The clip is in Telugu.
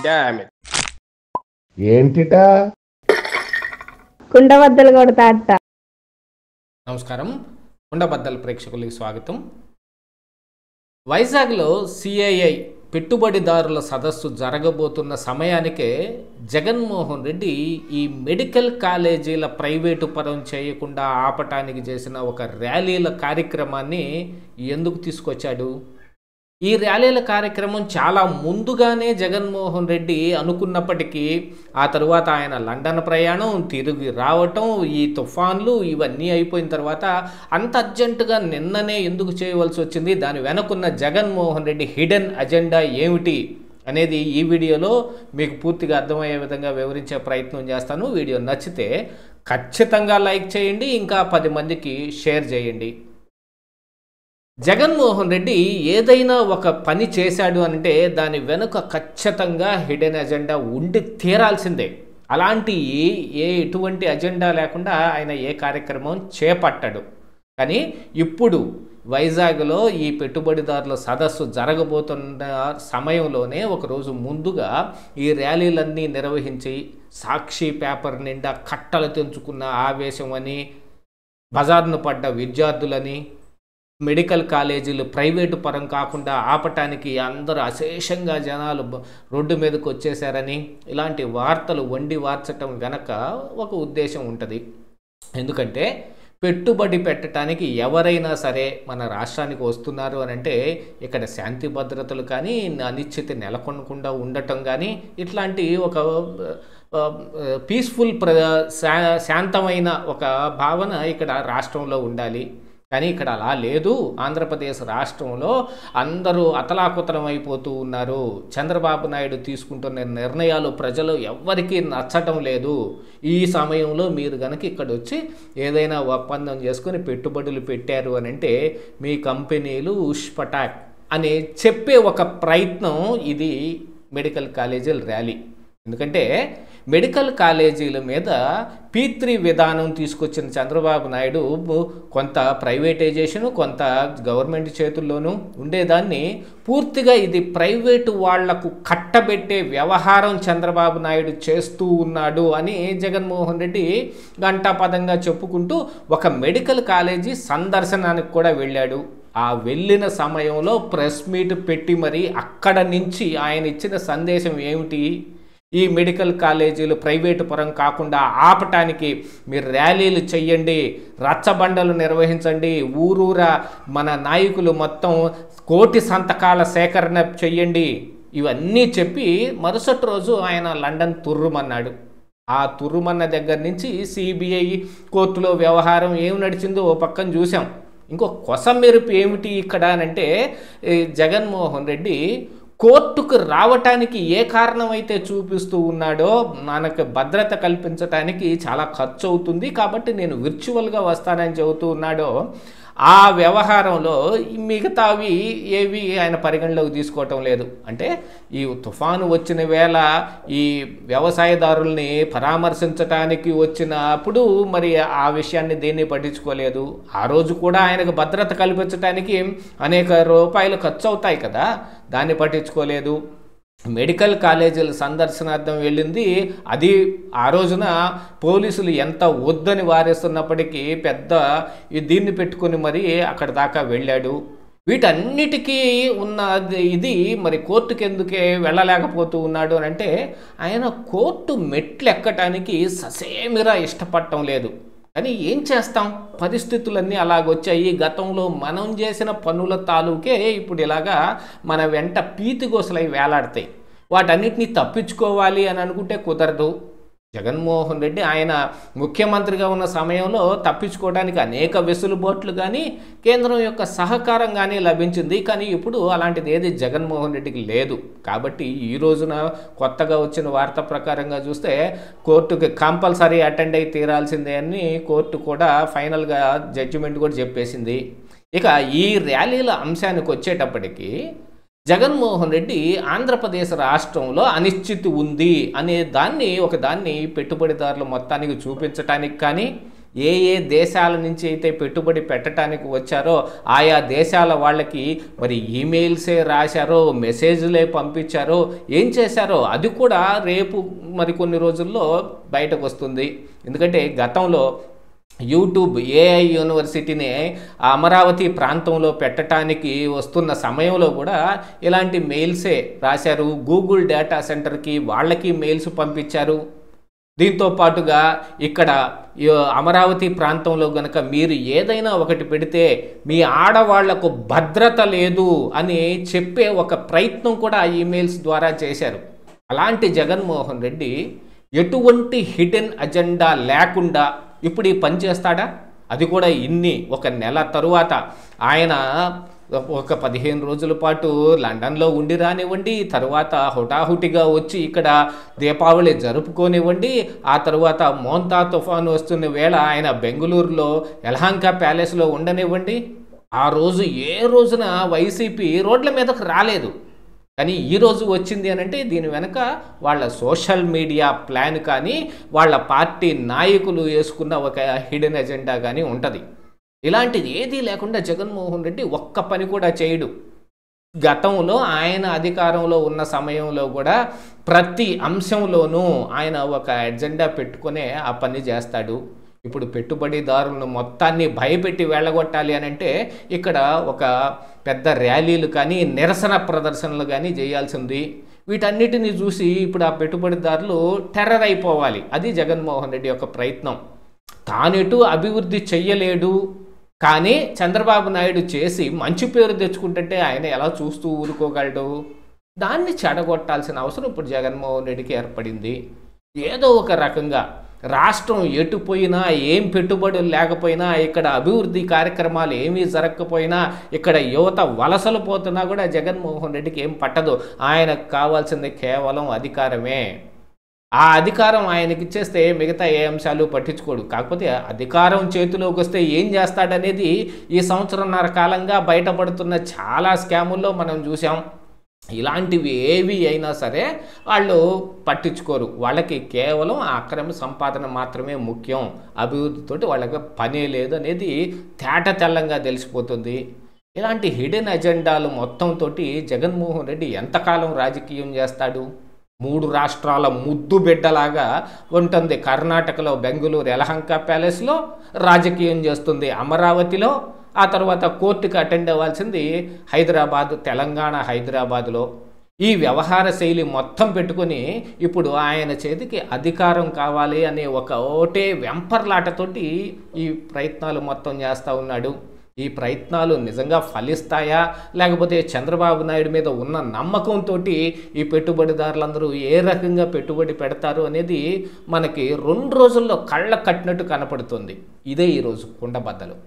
Damn it. ఏంటిటా కుండబద్దలు కొడతా అట్ట. నమస్కారం, కుండబద్దల ప్రేక్షకులకి స్వాగతం. వైజాగ్లో సిఐఐ పెట్టుబడిదారుల సదస్సు జరగబోతున్న సమయానికే జగన్మోహన్ రెడ్డి ఈ మెడికల్ కాలేజీల ప్రైవేటు పరం చేయకుండా ఆపటానికి చేసిన ఒక ర్యాలీల కార్యక్రమాన్ని ఎందుకు తీసుకొచ్చాడు? ఈ ర్యాలీల కార్యక్రమం చాలా ముందుగానే జగన్మోహన్ రెడ్డి అనుకున్నప్పటికీ ఆ తరువాత ఆయన లండన్ ప్రయాణం, తిరిగి రావటం, ఈ తుఫాన్లు ఇవన్నీ అయిపోయిన తర్వాత అంత అర్జెంటుగా నిన్ననే ఎందుకు చేయవలసి వచ్చింది, దాని వెనుకున్న జగన్మోహన్ రెడ్డి హిడెన్ అజెండా ఏమిటి అనేది ఈ వీడియోలో మీకు పూర్తిగా అర్థమయ్యే విధంగా వివరించే ప్రయత్నం చేస్తాను. వీడియో నచ్చితే ఖచ్చితంగా లైక్ చేయండి, ఇంకా 10 మందికి షేర్ చేయండి. జగన్మోహన్ రెడ్డి ఏదైనా ఒక పని చేశాడు అంటే దాని వెనుక ఖచ్చితంగా హిడెన్ అజెండా ఉండి తీరాల్సిందే. అలాంటి ఎటువంటి అజెండా లేకుండా ఆయన ఏ కార్యక్రమం చేపట్టడు. కానీ ఇప్పుడు వైజాగ్లో ఈ పెట్టుబడిదారుల సదస్సు జరగబోతున్న సమయంలోనే ఒకరోజు ముందుగా ఈ ర్యాలీలన్నీ నిర్వహించి సాక్షి పేపర్ నిండా కట్టలు తెంచుకున్న ఆవేశం అని, బజార్ను పడ్డ విద్యార్థులని, మెడికల్ కాలేజీలు ప్రైవేటు పరం కాకుండా ఆపటానికి అందరూ అశేషంగా జనాలు రోడ్డు మీదకి వచ్చేసారని ఇలాంటి వార్తలు వండి వార్చటం వెనక ఒక ఉద్దేశం ఉంటుంది. ఎందుకంటే పెట్టుబడి పెట్టడానికి ఎవరైనా సరే మన రాష్ట్రానికి వస్తున్నారు అని అంటే ఇక్కడ శాంతి భద్రతలు కానీ, అనిశ్చితి నెలకొనకుండా ఉండటం కానీ, ఇట్లాంటి ఒక పీస్ఫుల్ శాంతమైన ఒక భావన ఇక్కడ రాష్ట్రంలో ఉండాలి. కానీ ఇక్కడ అలా లేదు. ఆంధ్రప్రదేశ్ రాష్ట్రంలో అందరూ అతలాకుతలం అయిపోతూ ఉన్నారు. చంద్రబాబు నాయుడు తీసుకుంటున్న నిర్ణయాలు ప్రజలు ఎవ్వరికీ నచ్చటం లేదు. ఈ సమయంలో మీరు కనుక ఇక్కడ వచ్చి ఏదైనా ఒప్పందం చేసుకొని పెట్టుబడులు పెట్టారు అని అంటే మీ కంపెనీలు ఉష్పటాక్ అని చెప్పే ఒక ప్రయత్నం ఇది మెడికల్ కాలేజీల ర్యాలీ. ఎందుకంటే మెడికల్ కాలేజీల మీద P3 విధానం తీసుకొచ్చిన చంద్రబాబు నాయుడు కొంత ప్రైవేటైజేషను, కొంత గవర్నమెంట్ చేతుల్లోనూ ఉండేదాన్ని పూర్తిగా ఇది ప్రైవేటు వాళ్లకు కట్టబెట్టే వ్యవహారం చంద్రబాబు నాయుడు చేస్తూ ఉన్నాడు అని జగన్మోహన్ రెడ్డి గంటాపదంగా చెప్పుకుంటూ ఒక మెడికల్ కాలేజీ సందర్శనానికి కూడా వెళ్ళాడు. ఆ వెళ్ళిన సమయంలో ప్రెస్ మీట్ పెట్టి మరి అక్కడ నుంచి ఆయన ఇచ్చిన సందేశం ఏమిటి? ఈ మెడికల్ కాలేజీలు ప్రైవేటు పరం కాకుండా ఆపటానికి మీరు ర్యాలీలు చెయ్యండి, రచ్చబండలు నిర్వహించండి, ఊరూరా మన నాయకులు మొత్తం 1 కోటి సంతకాల సేకరణ చెయ్యండి, ఇవన్నీ చెప్పి మరుసటి రోజు ఆయన లండన్ తుర్రుమన్నాడు. ఆ తుర్రుమన్న దగ్గర నుంచి సిబిఐ కోర్టులో వ్యవహారం ఏం నడిచిందో ఓ పక్కన చూసాం. ఇంకో కొసమెరుపు ఏమిటి ఇక్కడ అనంటే జగన్మోహన్ రెడ్డి కోర్టుకు రావటానికి ఏ కారణం అయితే చూపిస్తూ ఉన్నాడో మనకు భద్రత కల్పించడానికి చాలా ఖర్చు అవుతుంది కాబట్టి నేను విర్చువల్గా వస్తానని చెబుతూ ఉన్నాడో ఆ వ్యవహారంలో మిగతావి ఏవి ఆయన పరిగణలోకి తీసుకోవటం లేదు. అంటే ఈ తుఫాను వచ్చిన వేళ ఈ వ్యవసాయదారుల్ని పరామర్శించటానికి వచ్చినప్పుడు మరి ఆ విషయాన్ని దేన్ని పట్టించుకోలేదు. ఆ రోజు కూడా ఆయనకు భద్రత కల్పించడానికి అనేక రూపాయలు ఖర్చు అవుతాయి కదా, దాన్ని పట్టించుకోలేదు. మెడికల్ కాలేజీల సందర్శనార్థం వెళ్ళింది, అది ఆ రోజున పోలీసులు ఎంత వద్దని వారేస్తున్నప్పటికీ పెద్ద దీన్ని పెట్టుకుని మరి అక్కడ దాకా వెళ్ళాడు. వీటన్నిటికీ ఉన్న ఇది మరి కోర్టుకి ఎందుకే వెళ్ళలేకపోతూ ఉన్నాడు అని అంటే ఆయన కోర్టు మెట్లు ఎక్కటానికి ససేమిరా ఇష్టపడటం లేదు. కానీ ఏం చేస్తాం, పరిస్థితులన్నీ అలాగొచ్చాయి. గతంలో మనం చేసిన పనుల తాలూకే ఇప్పుడు ఇలాగా మన వెంట పీతిగోసలై వేలాడతాయి. వాటన్నిటినీ తప్పించుకోవాలి అని అనుకుంటే కుదరదు. జగన్మోహన్ రెడ్డి ఆయన ముఖ్యమంత్రిగా ఉన్న సమయంలో తప్పించుకోవడానికి అనేక వెసులుబాట్లు కానీ కేంద్రం యొక్క సహకారం కానీ లభించింది. కానీ ఇప్పుడు అలాంటిది ఏది జగన్మోహన్ రెడ్డికి లేదు. కాబట్టి ఈ రోజున కొత్తగా వచ్చిన వార్త ప్రకారంగా చూస్తే కోర్టుకి కంపల్సరీ అటెండ్ అయి తీరాల్సిందే అని కోర్టు కూడా ఫైనల్గా జడ్జిమెంట్ కూడా చెప్పేసింది. ఇక ఈ ర్యాలీల అంశానికి వచ్చేటప్పటికి జగన్మోహన్ రెడ్డి ఆంధ్రప్రదేశ్ రాష్ట్రంలో అనిశ్చితి ఉంది అనే దాన్ని పెట్టుబడిదారుల మొత్తానికి చూపించడానికి కానీ ఏ ఏ దేశాల నుంచి అయితే పెట్టుబడి పెట్టడానికి వచ్చారో ఆయా దేశాల వాళ్ళకి మరి ఈమెయిల్సే రాశారో, మెసేజ్లే పంపించారో, ఏం చేశారో అది కూడా రేపు మరికొన్ని రోజుల్లో బయటకు వస్తుంది. ఎందుకంటే గతంలో యూట్యూబ్ ఏఐ యూనివర్సిటీని అమరావతి ప్రాంతంలో పెట్టడానికి వస్తున్న సమయంలో కూడా ఇలాంటి మెయిల్సే రాశారు. గూగుల్ డేటా సెంటర్కి వాళ్ళకి మెయిల్స్ పంపించారు. దీంతో పాటుగా ఇక్కడ అమరావతి ప్రాంతంలో గనక మీరు ఏదైనా ఒకటి పెడితే మీ ఆడవాళ్లకు భద్రత లేదు అని చెప్పే ఒక ప్రయత్నం కూడా ఆ ఈమెయిల్స్ ద్వారా చేశారు. అలాంటి జగన్మోహన్ రెడ్డి ఎటువంటి హిడెన్ అజెండా లేకుండా ఇప్పుడు ఈ పని చేస్తాడా? అది కూడా ఒక నెల తరువాత ఆయన ఒక 15 రోజుల పాటు లండన్లో ఉండి రానివ్వండి, తర్వాత హుటాహుటిగా వచ్చి ఇక్కడ దీపావళి జరుపుకోనివ్వండి, ఆ తర్వాత మోంతా తుఫాను వస్తున్న వేళ ఆయన బెంగళూరులో యలహంక ప్యాలెస్లో ఉండనివ్వండి. ఆ రోజు ఏ రోజున వైసీపీ రోడ్ల మీదకు రాలేదు. కానీ ఈరోజు వచ్చింది అని అంటే దీని వెనక వాళ్ళ సోషల్ మీడియా ప్లాన్ కానీ వాళ్ళ పార్టీ నాయకులు వేసుకున్న ఒక హిడెన్ ఎజెండా కానీ ఉంటుంది. ఇలాంటిది ఏదీ లేకుండా జగన్మోహన్ రెడ్డి ఒక్క పని కూడా చేయడు. గతంలో ఆయన అధికారంలో ఉన్న సమయంలో కూడా ప్రతి అంశంలోనూ ఆయన ఒక ఎజెండా పెట్టుకునే ఆ పని చేస్తాడు. ఇప్పుడు పెట్టుబడిదారులను మొత్తాన్ని భయపెట్టి వెళ్ళగొట్టాలి అని అంటే ఇక్కడ ఒక పెద్ద ర్యాలీలు కానీ నిరసన ప్రదర్శనలు కానీ చేయాల్సింది. వీటన్నిటిని చూసి ఇప్పుడు ఆ పెట్టుబడిదారులు టెర్రర్ అయిపోవాలి. అది జగన్మోహన్ రెడ్డి యొక్క ప్రయత్నం. తానెటు అభివృద్ధి చెయ్యలేడు, కానీ చంద్రబాబు నాయుడు చేసి మంచి పేరు తెచ్చుకుంటుంటే ఆయన ఎలా చూస్తూ ఊరుకోగలడు? దాన్ని చెడగొట్టాల్సిన అవసరం ఇప్పుడు జగన్మోహన్ రెడ్డికి ఏర్పడింది. ఏదో ఒక రకంగా రాష్ట్రం ఎటుపోయినా, ఏం పెట్టుబడులు లేకపోయినా, ఇక్కడ అభివృద్ధి కార్యక్రమాలు ఏమీ జరగకపోయినా, ఇక్కడ యువత వలసలు పోతున్నా కూడా జగన్మోహన్ రెడ్డికి ఏం పట్టదు. ఆయనకు కావాల్సింది కేవలం అధికారమే. ఆ అధికారం ఆయనకి ఇచ్చేస్తే మిగతా ఏ అంశాలు పట్టించుకోడు. కాకపోతే అధికారం చేతిలోకి వస్తే ఏం చేస్తాడనేది ఈ సంవత్సరంన్నర కాలంగా బయటపడుతున్న చాలా స్కాముల్లో మనం చూసాం. ఇలాంటివి ఏవి అయినా సరే వాళ్ళు పట్టించుకోరు. వాళ్ళకి కేవలం ఆ అక్రమ సంపాదన మాత్రమే ముఖ్యం. అభివృద్ధితోటి వాళ్ళకి పనే లేదు అనేది తేట తెల్లంగా తెలిసిపోతుంది. ఇలాంటి హిడెన్ అజెండాలు మొత్తంతో జగన్మోహన్ రెడ్డి ఎంతకాలం రాజకీయం చేస్తాడు? 3 రాష్ట్రాల ముద్దు బిడ్డలాగా ఉంటుంది. కర్ణాటకలో బెంగళూరు యలహంక ప్యాలెస్లో రాజకీయం చేస్తుంది, అమరావతిలో, ఆ తర్వాత కోర్టుకు అటెండ్ అవ్వాల్సింది హైదరాబాద్, తెలంగాణ హైదరాబాద్లో. ఈ వ్యవహార శైలి మొత్తం పెట్టుకొని ఇప్పుడు ఆయన చేతికి అధికారం కావాలి అనే ఒకటే వెంపర్లాటతోటి ఈ ప్రయత్నాలు మొత్తం చేస్తూ ఉన్నాడు. ఈ ప్రయత్నాలు నిజంగా ఫలిస్తాయా, లేకపోతే చంద్రబాబు నాయుడు మీద ఉన్న నమ్మకంతో ఈ పెట్టుబడిదారులందరూ ఏ రకంగా పెట్టుబడి పెడతారు అనేది మనకి 2 రోజుల్లో కళ్ళ కట్టినట్టు కనపడుతుంది. ఇదే ఈరోజు కుండబద్దలు.